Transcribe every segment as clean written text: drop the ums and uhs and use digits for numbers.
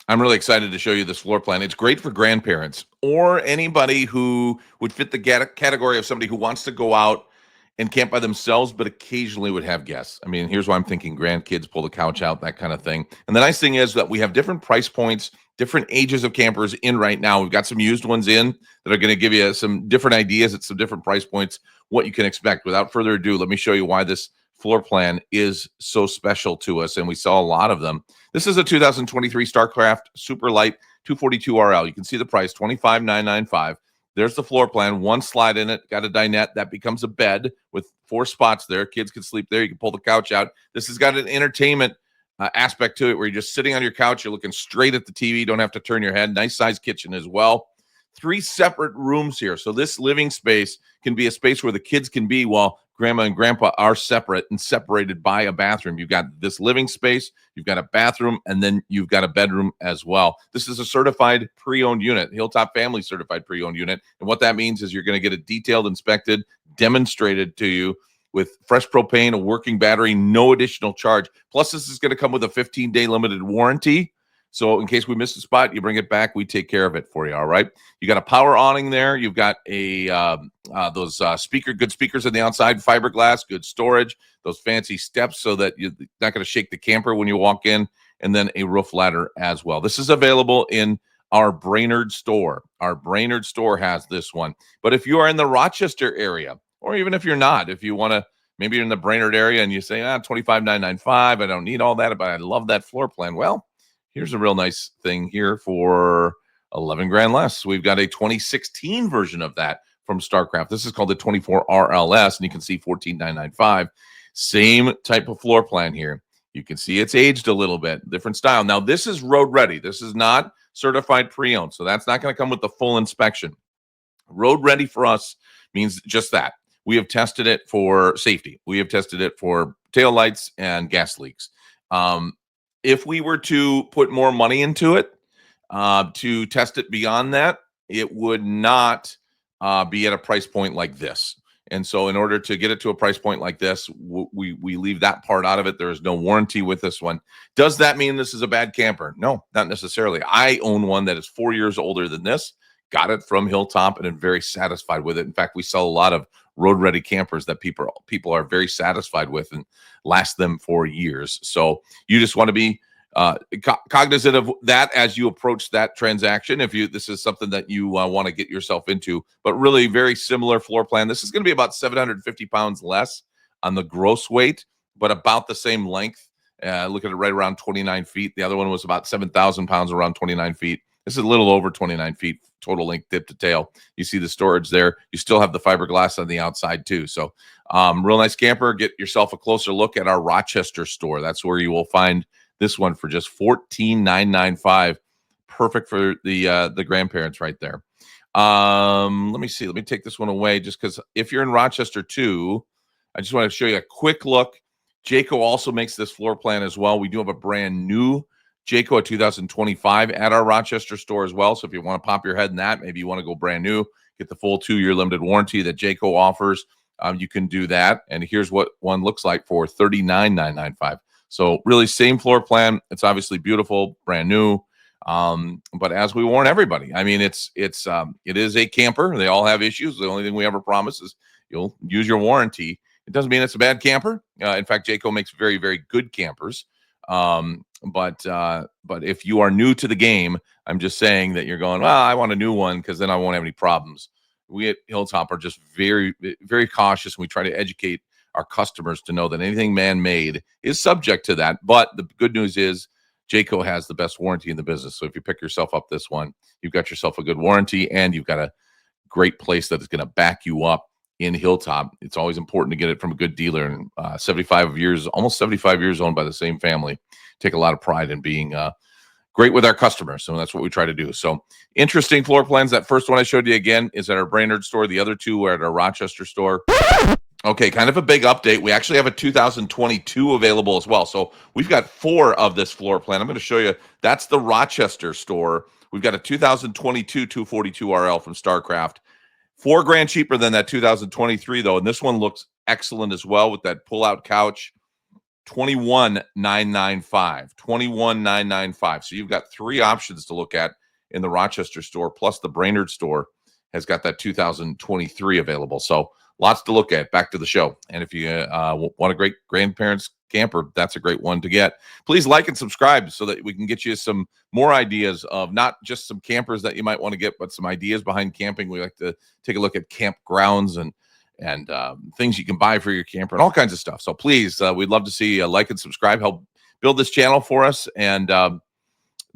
I'm really excited to show you this floor plan. It's great for grandparents or anybody who would fit the category of somebody who wants to go out and camp by themselves, but occasionally would have guests. I mean, here's why I'm thinking grandkids pull the couch out, that kind of thing. And the nice thing is that we have different price points, different ages of campers in right now. We've got some used ones in that are going to give you some different ideas at some different price points, what you can expect. Without further ado, let me show you why this floor plan is so special to us. And we saw a lot of them. This is a 2023 StarCraft Super Light 242 RL. You can see the price, $25,995. There's the floor plan, one slide in it, got a dinette that becomes a bed with 4 spots there. Kids can sleep there. You can pull the couch out. This has got an entertainment aspect to it where you're just sitting on your couch. You're looking straight at the TV. Don't have to turn your head. Nice size kitchen as well. 3 separate rooms here. So this living space can be a space where the kids can be while grandma and grandpa are separate and separated by a bathroom. You've got this living space, you've got a bathroom, and then you've got a bedroom as well. This is a certified pre-owned unit, Hilltop family certified pre-owned unit. And what that means is you're going to get a detailed, inspected, demonstrated to you with fresh propane, a working battery, no additional charge. Plus, this is going to come with a 15-day limited warranty. So in case we miss a spot, you bring it back. We take care of it for you. All right. You got a power awning there. You've got a those good speakers on the outside, fiberglass, good storage, those fancy steps so that you're not going to shake the camper when you walk in, and then a roof ladder as well. This is available in our Brainerd store. Our Brainerd store has this one. But if you are in the Rochester area, or even if you're not, if you want to, maybe you're in the Brainerd area and you say, $25,995, I don't need all that, but I love that floor plan. Well, here's a real nice thing here for 11 grand less. We've got a 2016 version of that from StarCraft. This is called the 24 RLS, and you can see 14,995. Same type of floor plan here. You can see it's aged a little bit, different style. Now, this is road ready. This is not certified pre-owned, so that's not going to come with the full inspection. Road ready for us means just that. We have tested it for safety. We have tested it for tail lights and gas leaks. If we were to put more money into it to test it beyond that, it would not be at a price point like this. And so in order to get it to a price point like this, we leave that part out of it. There is no warranty with this one. Does that mean this is a bad camper? No, not necessarily. I own one that is 4 years older than this. Got it from Hilltop and I'm very satisfied with it. In fact, we sell a lot of road ready campers that people are very satisfied with and last them for years. So you just want to be cognizant of that as you approach that transaction. If this is something that you want to get yourself into, but really very similar floor plan. This is going to be about 750 pounds less on the gross weight, but about the same length. Look at it right around 29 feet. The other one was about 7,000 pounds, around 29 feet. This is a little over 29 feet total length, tip to tail. You see the storage there. You still have the fiberglass on the outside too. So real nice camper. Get yourself a closer look at our Rochester store. That's where you will find this one for just $14,995. Perfect for the grandparents right there. Let me see. Let me take this one away just because if you're in Rochester too, I just want to show you a quick look. Jayco also makes this floor plan as well. We do have a brand new Jayco 2025 at our Rochester store as well. So if you want to pop your head in that, maybe you want to go brand new, get the full 2-year limited warranty that Jayco offers, you can do that. And here's what one looks like for $39,995. So really same floor plan. It's obviously beautiful, brand new. But as we warn everybody, I mean, it is a camper. They all have issues. The only thing we ever promise is you'll use your warranty. It doesn't mean it's a bad camper. In fact, Jayco makes very, very good campers. But if you are new to the game, I'm just saying that you're going, well, I want a new one because then I won't have any problems. We at Hilltop are just very, very cautious, and we try to educate our customers to know that anything man-made is subject to that. But the good news is Jayco has the best warranty in the business. So if you pick yourself up this one, you've got yourself a good warranty, and you've got a great place that is going to back you up in Hilltop. It's always important to get it from a good dealer. And almost 75 years owned by the same family. Take a lot of pride in being great with our customers. So that's what we try to do. So interesting floor plans. That first one I showed you again is at our Brainerd store. The other two are at our Rochester store. Okay, kind of a big update. We actually have a 2022 available as well. So we've got 4 of this floor plan. I'm going to show you. That's the Rochester store. We've got a 2022 242 RL from StarCraft. $4,000 cheaper than that 2023 though. And this one looks excellent as well with that pull-out couch. 21,995. 21,995. So you've got three options to look at in the Rochester store, plus the Brainerd store has got that 2023 available. So lots to look at. Back to the show. And if you want a great grandparents camper, that's a great one to get. Please like and subscribe so that we can get you some more ideas of not just some campers that you might want to get, but some ideas behind camping. We like to take a look at campgrounds and things you can buy for your camper and all kinds of stuff. So please, we'd love to see like and subscribe, help build this channel for us, and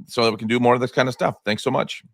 so that we can do more of this kind of stuff. Thanks so much.